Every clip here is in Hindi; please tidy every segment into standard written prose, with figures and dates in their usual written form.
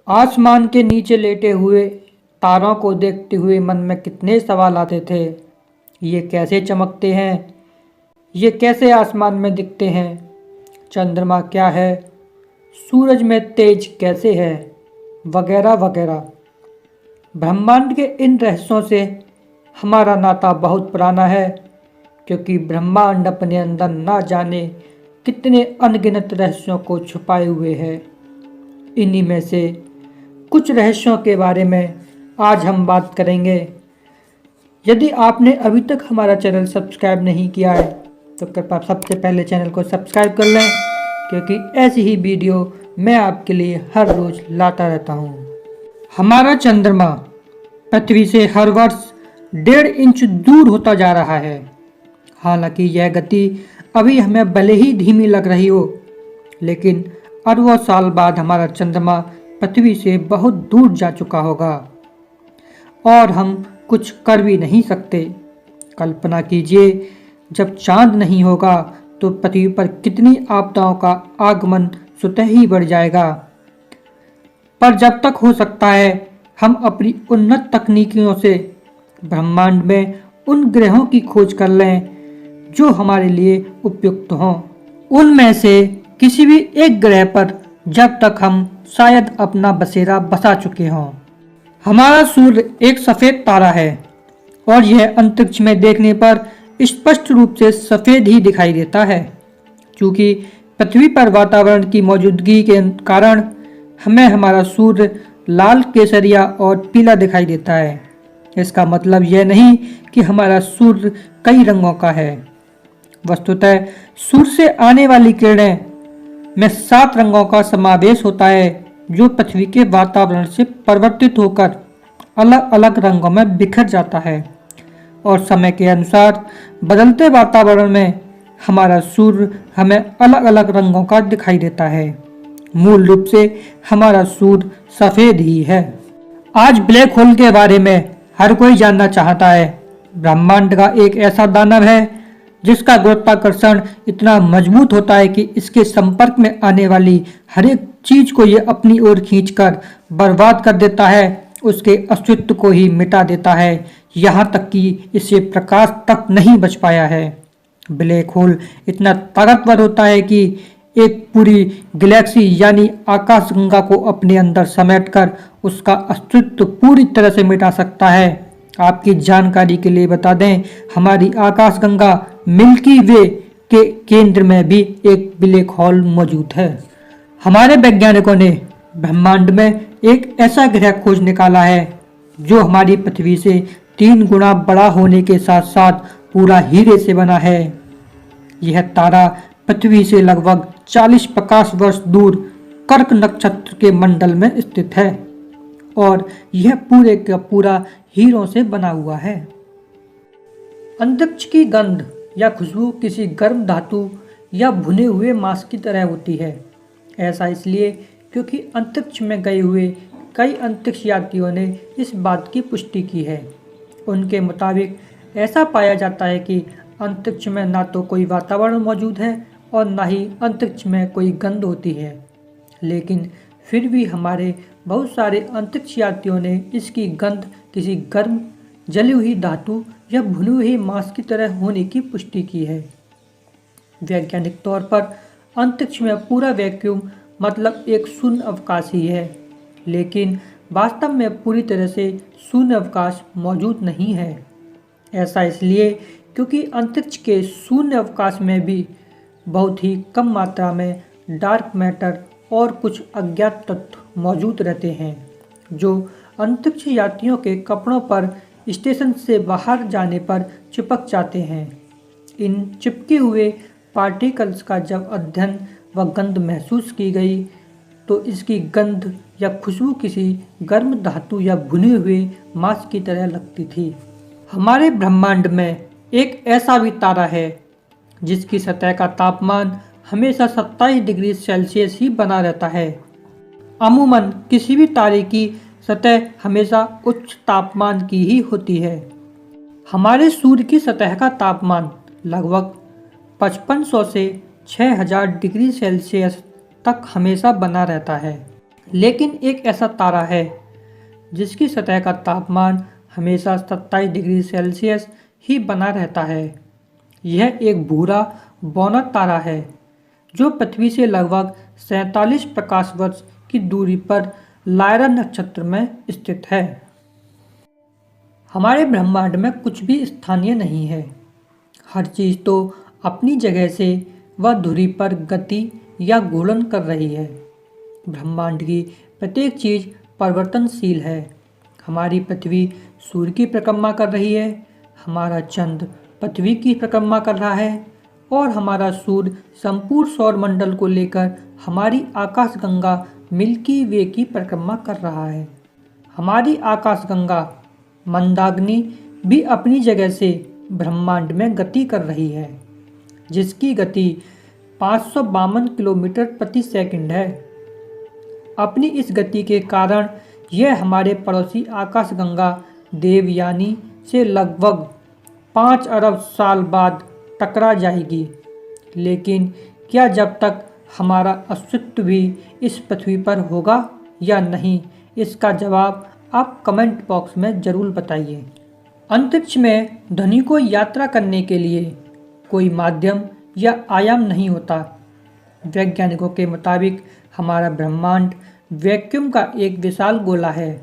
आसमान के नीचे लेटे हुए तारों को देखते हुए मन में कितने सवाल आते थे। ये कैसे चमकते हैं? ये कैसे आसमान में दिखते हैं? चंद्रमा क्या है? सूरज में तेज कैसे है? वगैरह वगैरह। ब्रह्मांड के इन रहस्यों से हमारा नाता बहुत पुराना है, क्योंकि ब्रह्मांड अपने अंदर ना जाने कितने अनगिनत रहस्यों को छुपाए हुए है। इन्हीं में से कुछ रहस्यों के बारे में आज हम बात करेंगे। यदि आपने अभी तक हमारा चैनल सब्सक्राइब नहीं किया है तो कृपया सबसे पहले चैनल को सब्सक्राइब कर लें, क्योंकि ऐसी ही वीडियो मैं आपके लिए हर रोज़ लाता रहता हूँ। हमारा चंद्रमा पृथ्वी से हर वर्ष 1.5 इंच दूर होता जा रहा है। हालांकि यह गति अभी हमें भले ही धीमी लग रही हो, लेकिन अरबों साल बाद हमारा चंद्रमा पृथ्वी से बहुत दूर जा चुका होगा और हम कुछ कर भी नहीं सकते। कल्पना कीजिए, जब चांद नहीं होगा तो पृथ्वी पर कितनी आपदाओं का आगमन स्वतः ही बढ़ जाएगा। पर जब तक हो सकता है, हम अपनी उन्नत तकनीकियों से ब्रह्मांड में उन ग्रहों की खोज कर लें जो हमारे लिए उपयुक्त हों। उनमें से किसी भी एक ग्रह पर जब तक हम शायद अपना बसेरा बसा चुके हों। हमारा सूर्य एक सफ़ेद तारा है और यह अंतरिक्ष में देखने पर स्पष्ट रूप से सफ़ेद ही दिखाई देता है, क्योंकि पृथ्वी पर वातावरण की मौजूदगी के कारण हमें हमारा सूर्य लाल, केसरिया और पीला दिखाई देता है। इसका मतलब यह नहीं कि हमारा सूर्य कई रंगों का है। वस्तुतः सूर्य से आने वाली किरणें में 7 रंगों का समावेश होता है, जो पृथ्वी के वातावरण से परिवर्तित होकर अलग अलग रंगों में बिखर जाता है और समय के अनुसार बदलते वातावरण में हमारा सूर्य हमें अलग अलग रंगों का दिखाई देता है। मूल रूप से हमारा सूर्य सफ़ेद ही है। आज ब्लैक होल के बारे में हर कोई जानना चाहता है। ब्रह्मांड का एक ऐसा दानव है जिसका गुरुत्वाकर्षण इतना मजबूत होता है कि इसके संपर्क में आने वाली हर एक चीज को यह अपनी ओर खींचकर बर्बाद कर देता है, उसके अस्तित्व को ही मिटा देता है। यहाँ तक कि इसे प्रकाश तक नहीं बच पाया है। ब्लैक होल इतना ताकतवर होता है कि एक पूरी गैलेक्सी यानी आकाशगंगा को अपने अंदर समेटकर उसका अस्तित्व पूरी तरह से मिटा सकता है। आपकी जानकारी के लिए बता दें, हमारी आकाशगंगा मिल्की वे के केंद्र में भी एक ब्लैक होल मौजूद है। हमारे वैज्ञानिकों ने ब्रह्मांड में एक ऐसा ग्रह खोज निकाला है जो हमारी पृथ्वी से 3 गुना बड़ा होने के साथ साथ पूरा हीरे से बना है। यह तारा पृथ्वी से लगभग 40 प्रकाश वर्ष दूर कर्क नक्षत्र के मंडल में स्थित है और यह पूरे का पूरा हीरों से बना हुआ है। अंतरिक्ष की गंध या खुशबू किसी गर्म धातु या भुने हुए मांस की तरह होती है। ऐसा इसलिए क्योंकि अंतरिक्ष में गए हुए कई अंतरिक्ष यात्रियों ने इस बात की पुष्टि की है। उनके मुताबिक ऐसा पाया जाता है कि अंतरिक्ष में ना तो कोई वातावरण मौजूद है और ना ही अंतरिक्ष में कोई गंध होती है, लेकिन फिर भी हमारे बहुत सारे अंतरिक्ष यात्रियों ने इसकी गंध किसी गर्म जली हुई धातु या भुनी हुई मांस की तरह होने की पुष्टि की है। वैज्ञानिक तौर पर अंतरिक्ष में पूरा वैक्यूम मतलब एक शून्य अवकाश ही है, लेकिन वास्तव में पूरी तरह से शून्य अवकाश मौजूद नहीं है। ऐसा इसलिए क्योंकि अंतरिक्ष के शून्य अवकाश में भी बहुत ही कम मात्रा में डार्क मैटर और कुछ अज्ञात तत्व मौजूद रहते हैं, जो अंतरिक्ष यात्रियों के कपड़ों पर स्टेशन से बाहर जाने पर चिपक जाते हैं। इन चिपके हुए पार्टिकल्स का जब अध्ययन व गंध महसूस की गई तो इसकी गंध या खुशबू किसी गर्म धातु या भुने हुए मांस की तरह लगती थी। हमारे ब्रह्मांड में एक ऐसा भी तारा है जिसकी सतह का तापमान हमेशा 27 डिग्री सेल्सियस ही बना रहता है। अमूमन किसी भी तारे की सतह हमेशा उच्च तापमान की ही होती है। हमारे सूर्य की सतह का तापमान लगभग 5500 से 6000 डिग्री सेल्सियस तक हमेशा बना रहता है। लेकिन एक ऐसा तारा है जिसकी सतह का तापमान हमेशा 27 डिग्री सेल्सियस ही बना रहता है। यह एक भूरा बौना तारा है जो पृथ्वी से लगभग 47 प्रकाश वर्ष की दूरी पर लायरा नक्षत्र में स्थित है। हमारे ब्रह्मांड में कुछ भी स्थानीय नहीं है। हर चीज़ तो अपनी जगह से व धुरी पर गति या घूर्णन कर रही है। ब्रह्मांड की प्रत्येक चीज़ परिवर्तनशील है। हमारी पृथ्वी सूर्य की परिक्रमा कर रही है, हमारा चंद्र पृथ्वी की परिक्रमा कर रहा है और हमारा सूर्य संपूर्ण सौरमंडल को लेकर हमारी आकाशगंगा मिल्की वे की परिक्रमा कर रहा है। हमारी आकाशगंगा मंदाग्नि भी अपनी जगह से ब्रह्मांड में गति कर रही है, जिसकी गति 552 किलोमीटर प्रति सेकंड है। अपनी इस गति के कारण यह हमारे पड़ोसी आकाशगंगा देवयानी से लगभग 5 अरब साल बाद टकरा जाएगी। लेकिन क्या जब तक हमारा अस्तित्व भी इस पृथ्वी पर होगा या नहीं, इसका जवाब आप कमेंट बॉक्स में ज़रूर बताइए। अंतरिक्ष में ध्वनि को यात्रा करने के लिए कोई माध्यम या आयाम नहीं होता। वैज्ञानिकों के मुताबिक हमारा ब्रह्मांड वैक्यूम का एक विशाल गोला है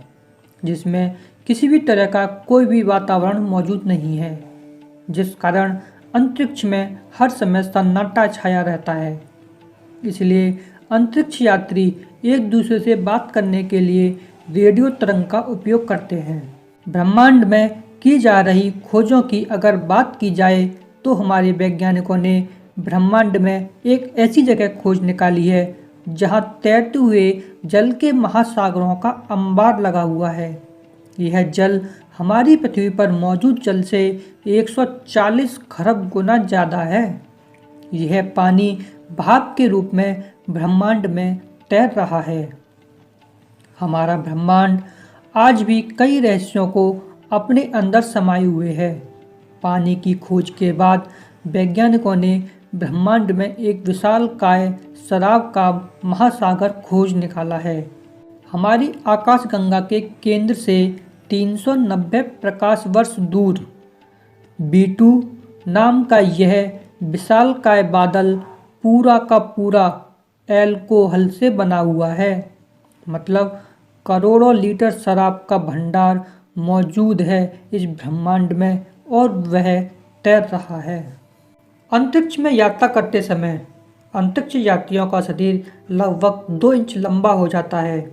जिसमें किसी भी तरह का कोई भी वातावरण मौजूद नहीं है, जिस कारण अंतरिक्ष में हर समय सन्नाटा छाया रहता है। इसलिए अंतरिक्ष यात्री एक दूसरे से बात करने के लिए रेडियो तरंग का उपयोग करते हैं। ब्रह्मांड में की जा रही खोजों की अगर बात की जाए तो हमारे वैज्ञानिकों ने ब्रह्मांड में एक ऐसी जगह खोज निकाली है जहां तैरते हुए जल के महासागरों का अंबार लगा हुआ है। यह जल हमारी पृथ्वी पर मौजूद जल से 140 खरब गुना ज़्यादा है। यह पानी भाप के रूप में ब्रह्मांड में तैर रहा है। हमारा ब्रह्मांड आज भी कई रहस्यों को अपने अंदर समाये हुए है। पानी की खोज के बाद वैज्ञानिकों ने ब्रह्मांड में एक विशालकाय शराब का महासागर खोज निकाला है। हमारी आकाशगंगा के केंद्र से 390 प्रकाश वर्ष दूर B2 नाम का यह विशालकाय बादल पूरा का पूरा एल्कोहल से बना हुआ है। मतलब करोड़ों लीटर शराब का भंडार मौजूद है इस ब्रह्मांड में और वह तैर रहा है। अंतरिक्ष में यात्रा करते समय अंतरिक्ष यात्रियों का शरीर लगभग 2 इंच लंबा हो जाता है।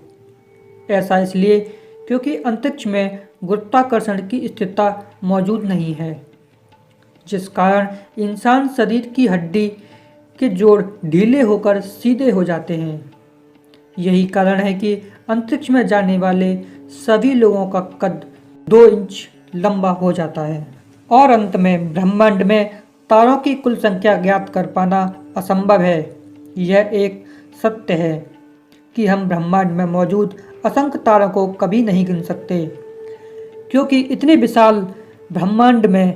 ऐसा इसलिए क्योंकि अंतरिक्ष में गुरुत्वाकर्षण की स्थिरता मौजूद नहीं है, जिस कारण इंसान शरीर की हड्डी के जोड़ ढीले होकर सीधे हो जाते हैं। यही कारण है कि अंतरिक्ष में जाने वाले सभी लोगों का कद 2 इंच लंबा हो जाता है। और अंत में ब्रह्मांड में तारों की कुल संख्या ज्ञात कर पाना असंभव है। यह एक सत्य है कि हम ब्रह्मांड में मौजूद असंख्य तारों को कभी नहीं गिन सकते, क्योंकि इतने विशाल ब्रह्मांड में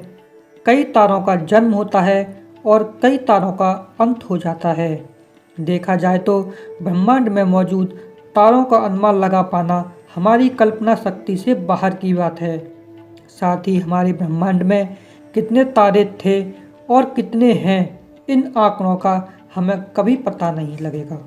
कई तारों का जन्म होता है और कई तारों का अंत हो जाता है। देखा जाए तो ब्रह्मांड में मौजूद तारों का अनुमान लगा पाना हमारी कल्पना शक्ति से बाहर की बात है। साथ ही हमारे ब्रह्मांड में कितने तारे थे और कितने हैं, इन आंकड़ों का हमें कभी पता नहीं लगेगा।